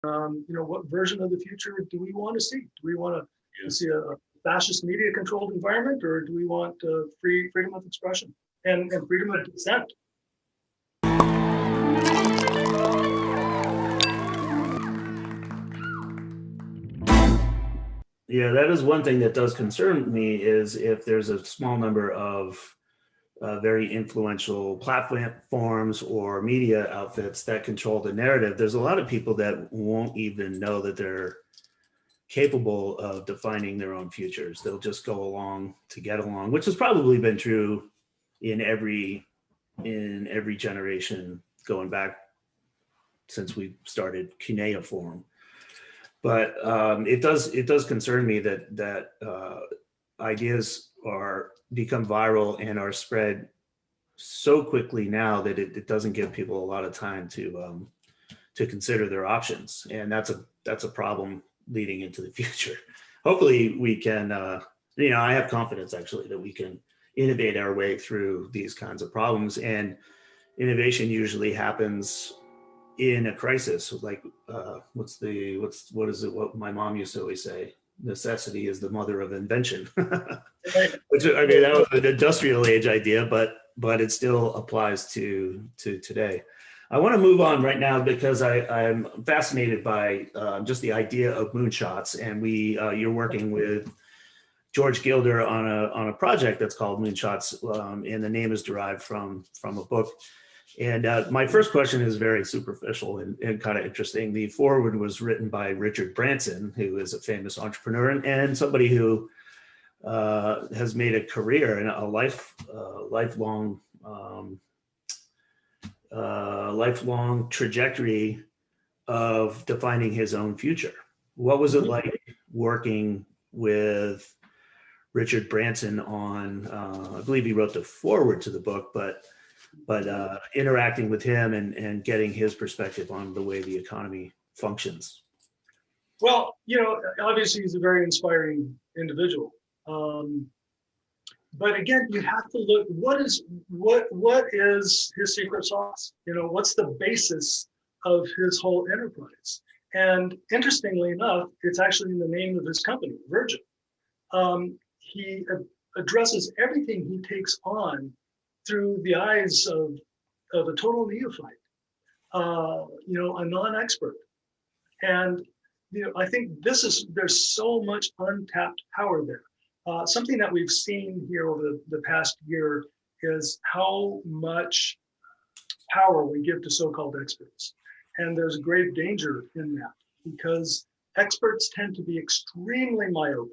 What version of the future do we want to see? Do we want to see a fascist media controlled environment, or do we want freedom of expression and freedom of dissent? Yeah, that is one thing that does concern me, is if there's a small number of very influential platforms or media outfits that control the narrative. There's a lot of people that won't even know that they're capable of defining their own futures. They'll just go along to get along, which has probably been true in every generation going back since we started cuneiform. But it does concern me that ideas become viral and are spread so quickly now that it doesn't give people a lot of time to consider their options, and that's a problem leading into the future. Hopefully, we can. I have confidence actually that we can innovate our way through these kinds of problems, and innovation usually happens in a crisis. Like what is it? What my mom used to always say: necessity is the mother of invention. Which, I mean, that was an industrial age idea, but it still applies to today. I want to move on right now because I'm fascinated by just the idea of moonshots, and you're working with George Gilder on a project that's called Moonshots, and the name is derived from a book. And my first question is very superficial and kind of interesting. The foreword was written by Richard Branson, who is a famous entrepreneur and somebody who has made a career and a lifelong trajectory of defining his own future. What was it like working with Richard Branson on, I believe he wrote the foreword to the book, but interacting with him and getting his perspective on the way the economy functions? Well, obviously he's a very inspiring individual. But again, you have to look, what is his secret sauce? What's the basis of his whole enterprise? And interestingly enough, it's actually in the name of his company, Virgin. He addresses everything he takes on through the eyes of a total neophyte, a non-expert. And I think there's so much untapped power there. Something that we've seen here over the past year is how much power we give to so-called experts. And there's grave danger in that because experts tend to be extremely myopic.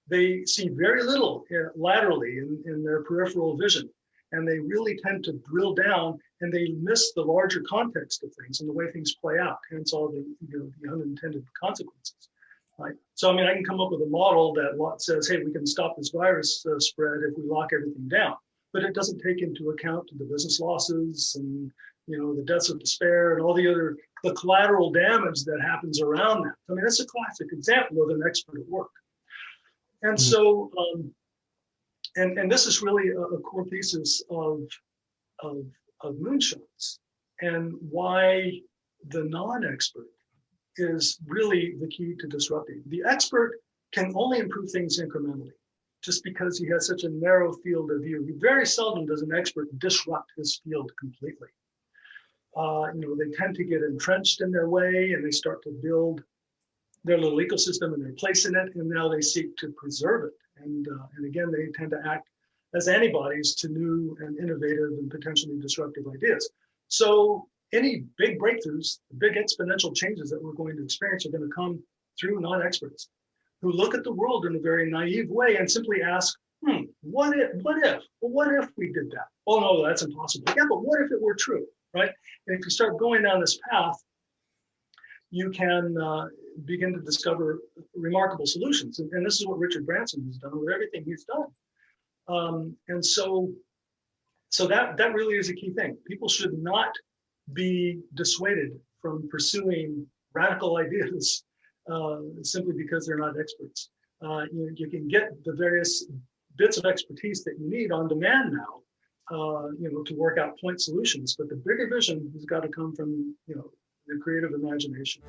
They see very little laterally in their peripheral vision, and they really tend to drill down and they miss the larger context of things and the way things play out, hence all the unintended consequences. Right. So, I can come up with a model that says, hey, we can stop this virus spread if we lock everything down. But it doesn't take into account the business losses and, the deaths of despair and all the collateral damage that happens around that. That's a classic example of an expert at work. And so, and this is really a core thesis of moonshots, and why the non-expert is really the key to disrupting. The expert can only improve things incrementally, just because he has such a narrow field of view. Very seldom does an expert disrupt his field completely. They tend to get entrenched in their way, and they start to build their little ecosystem and their place in it, and now they seek to preserve it. And again, they tend to act as antibodies to new and innovative and potentially disruptive ideas. So any big breakthroughs, big exponential changes that we're going to experience are going to come through non-experts who look at the world in a very naive way and simply ask, what if? Well, what if we did that? Oh, no, that's impossible. Yeah, but what if it were true, right? And if you start going down this path, you can begin to discover remarkable solutions. And this is what Richard Branson has done with everything he's done. And so that really is a key thing. People should not be dissuaded from pursuing radical ideas simply because they're not experts. You can get the various bits of expertise that you need on demand now, to work out point solutions. But the bigger vision has got to come from, the the creative imagination.